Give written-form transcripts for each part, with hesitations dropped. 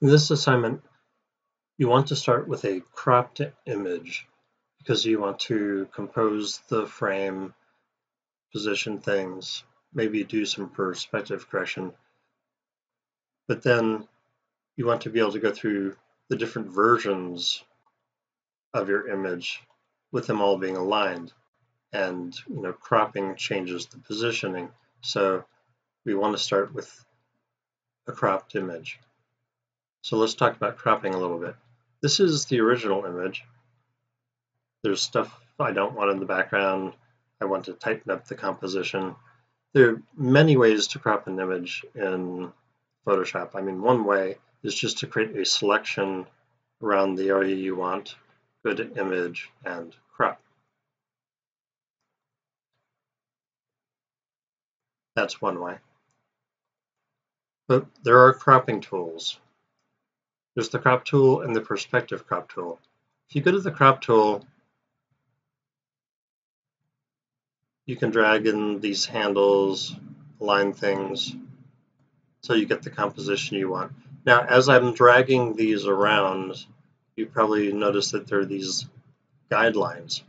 In this assignment, you want to start with a cropped image because you want to compose the frame, position things, maybe do some perspective correction, but then you want to be able to go through the different versions of your image with them all being aligned, and cropping changes the positioning. So we want to start with a cropped image. So let's talk about cropping a little bit. This is the original image. There's stuff I don't want in the background. I want to tighten up the composition. There are many ways to crop an image in Photoshop. I mean, one way is just to create a selection around the area you want, go to Image and Crop. That's one way. But there are cropping tools. There's the Crop tool and the Perspective Crop tool. If you go to the Crop tool, you can drag in these handles, align things, so you get the composition you want. Now, as I'm dragging these around, you probably notice that there are these guidelines.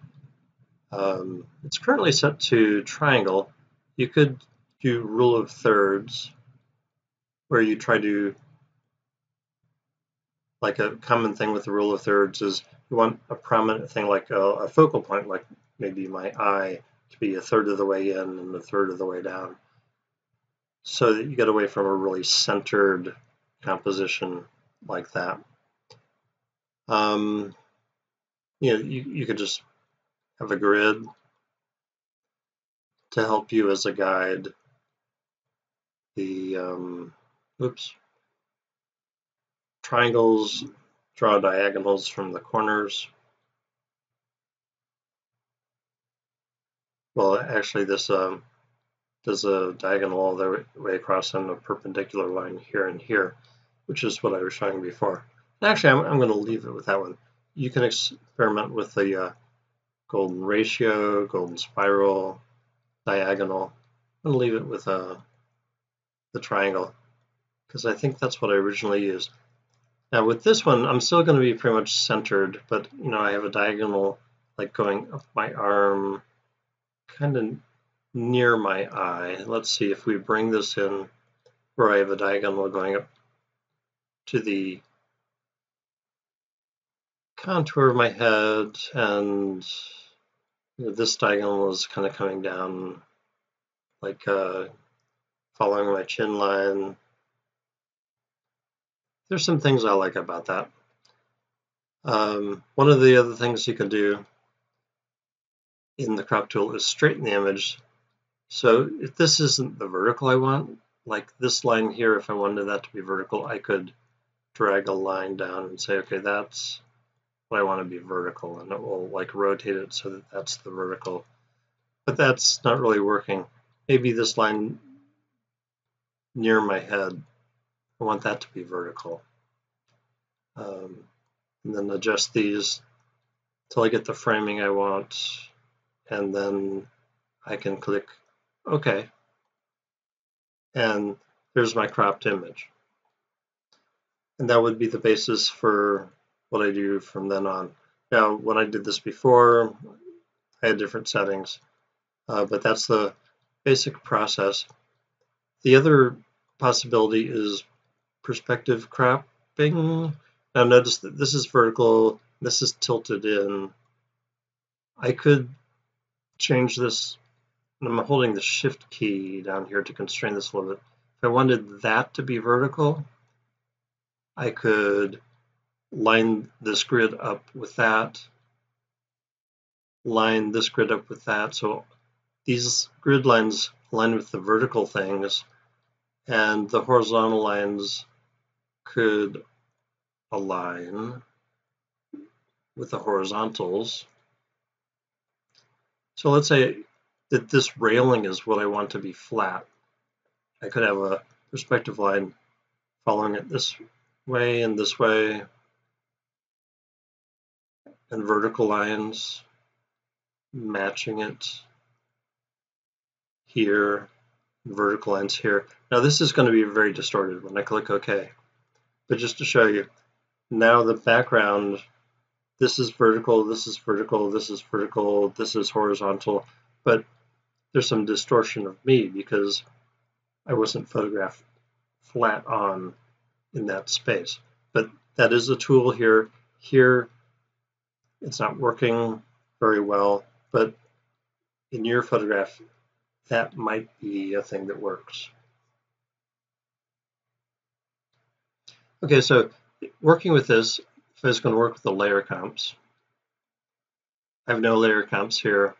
It's currently set to triangle. You could do rule of thirds, where you try to, like a common thing with the rule of thirds is you want a prominent thing like a focal point, like maybe my eye, to be a third of the way in and a third of the way down, so that you get away from a really centered composition like that. You could just have a grid to help you as a guide. The triangles draw diagonals from the corners. Well, actually, this does a diagonal all the way across on a perpendicular line here and here, which is what I was showing before. Actually, I'm going to leave it with that one. You can experiment with the golden ratio, golden spiral, diagonal. I'm going to leave it with the triangle, because I think that's what I originally used. Now with this one, I'm still going to be pretty much centered, but I have a diagonal like going up my arm, kind of near my eye. Let's see if we bring this in where I have a diagonal going up to the contour of my head, and this diagonal is kind of coming down, like following my chin line. There's some things I like about that. One of the other things you can do in the crop tool is straighten the image. So if this isn't the vertical I want, like this line here, if I wanted that to be vertical, I could drag a line down and say, okay, that's what I want to be vertical, and it will like rotate it so that that's the vertical. But that's not really working. Maybe this line near my head, I want that to be vertical. And then adjust these till I get the framing I want, and then I can click OK. And there's my cropped image. And that would be the basis for what I do from then on. Now, when I did this before, I had different settings, but that's the basic process. The other possibility is perspective cropping. Now notice that this is vertical, this is tilted in. I could change this, and I'm holding the shift key down here to constrain this a little bit. If I wanted that to be vertical, I could line this grid up with that, line this grid up with that. So these grid lines align with the vertical things, and the horizontal lines could align with the horizontals. So let's say that this railing is what I want to be flat. I could have a perspective line following it this way and this way, and vertical lines matching it here, vertical lines here. Now this is going to be very distorted when I click OK. But just to show you, now the background, this is vertical, this is vertical, this is vertical, this is horizontal, but there's some distortion of me because I wasn't photographed flat on in that space. But that is a tool here. Here, it's not working very well, but in your photograph, that might be a thing that works. Okay, so working with this, if I was going to work with the layer comps, I have no layer comps here,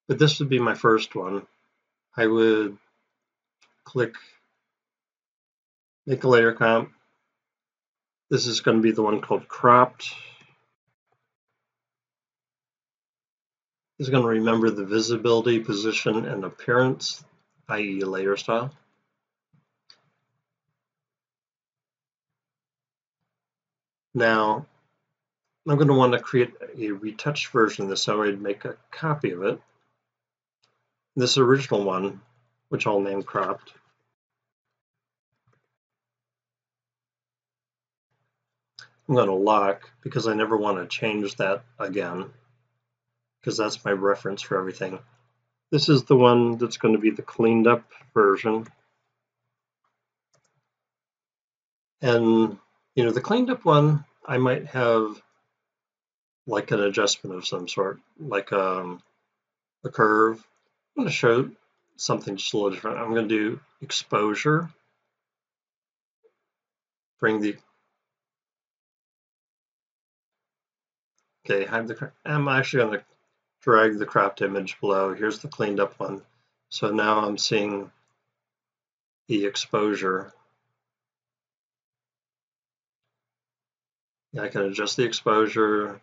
but this would be my first one. I would click make a layer comp. This is going to be the one called cropped. It's going to remember the visibility, position, and appearance, i.e. layer style. Now, I'm going to want to create a retouched version of this, so I'd make a copy of it. This original one, which I'll name cropped. I'm going to lock because I never want to change that again, because that's my reference for everything. This is the one that's going to be the cleaned up version. And, you know, the cleaned up one, I might have like an adjustment of some sort, like a curve. I'm going to show something just a little different. I'm going to do exposure, bring the, okay, hide the, I'm actually going to drag the cropped image below. Here's the cleaned up one. So now I'm seeing the exposure. I can adjust the exposure,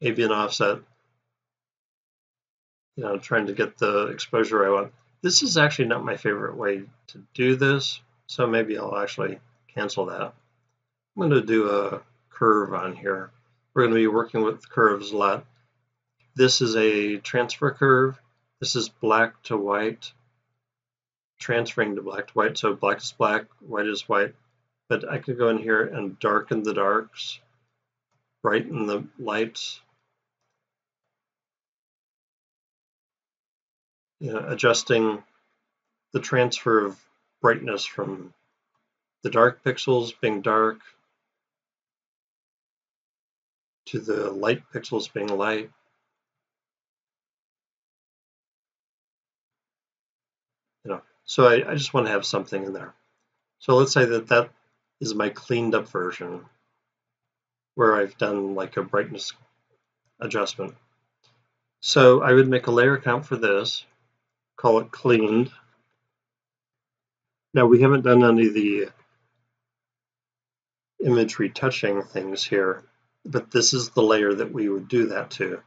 ambient offset, you know, trying to get the exposure I want. This is actually not my favorite way to do this, so maybe I'll actually cancel that. I'm going to do a curve on here. We're going to be working with curves a lot. This is a transfer curve. This is black to white, transferring to black to white. So black is black, white is white. But I could go in here and darken the darks, brighten the lights, you know, adjusting the transfer of brightness from the dark pixels being dark to the light pixels being light. You know, so I just want to have something in there. So let's say that that is my cleaned up version where I've done like a brightness adjustment. So I would make a layer count for this, call it cleaned. Now we haven't done any of the image retouching things here, but this is the layer that we would do that to.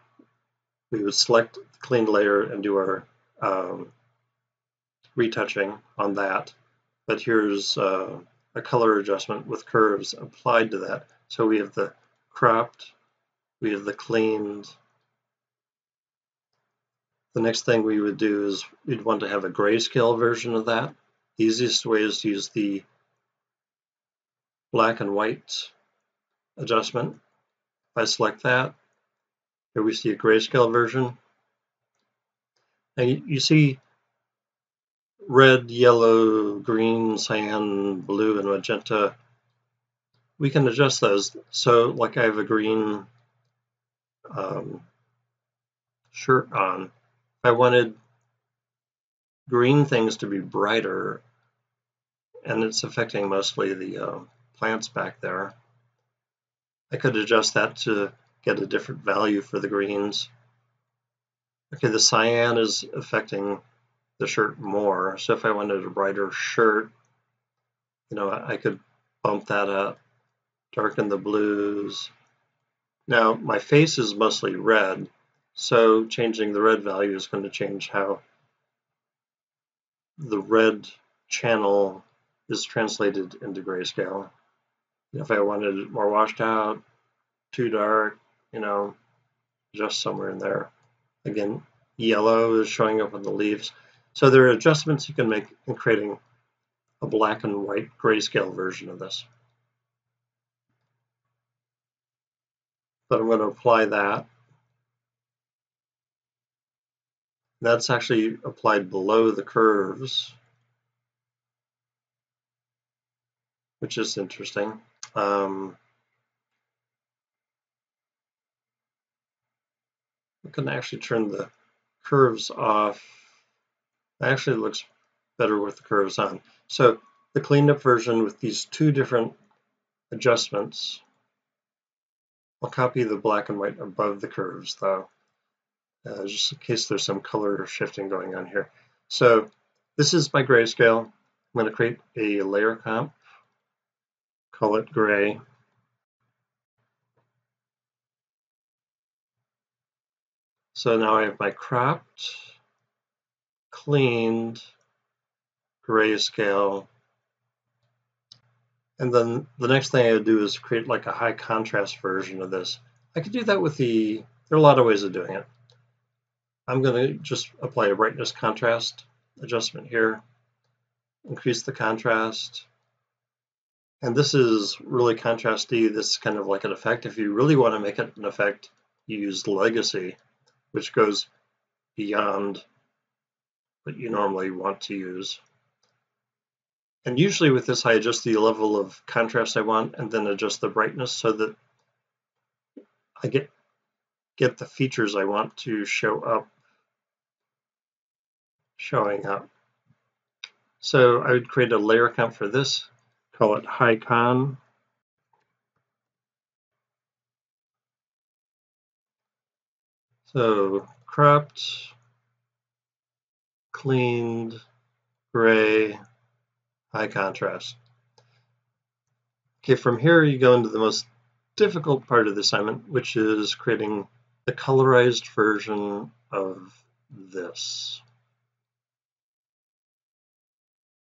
We would select the cleaned layer and do our retouching on that. But here's a color adjustment with curves applied to that. So we have the cropped, we have the cleaned. The next thing we would do is we'd want to have a grayscale version of that. The easiest way is to use the black and white adjustment. If I select that, here we see a grayscale version. And you see red, yellow, green, cyan, blue, and magenta. We can adjust those. So like I have a green shirt on. If I wanted green things to be brighter, and it's affecting mostly the plants back there, I could adjust that to get a different value for the greens. Okay, the cyan is affecting the shirt more, so if I wanted a brighter shirt, you know, I could bump that up, darken the blues. Now my face is mostly red, so changing the red value is going to change how the red channel is translated into grayscale. If I wanted it more washed out, too dark, you know, just somewhere in there. Again, yellow is showing up on the leaves. So there are adjustments you can make in creating a black and white grayscale version of this. but I'm going to apply that. That's actually applied below the curves, which is interesting. I can actually turn the curves off. It actually looks better with the curves on. So the cleaned up version with these two different adjustments. I'll copy the black and white above the curves though, just in case there's some color shifting going on here. So this is my grayscale. I'm going to create a layer comp, call it gray. So now I have my cropped, cleaned, grayscale. And then the next thing I would do is create like a high contrast version of this. I could do that with there are a lot of ways of doing it. I'm going to just apply a brightness contrast adjustment here, increase the contrast. And this is really contrasty. This is kind of like an effect. If you really want to make it an effect, you use legacy, which goes beyond what you normally want to use. And usually with this, I adjust the level of contrast I want and then adjust the brightness so that I get the features I want to showing up. So I would create a layer count for this, call it high con. So cropped, cleaned, gray, high contrast. Okay, from here you go into the most difficult part of the assignment, which is creating the colorized version of this.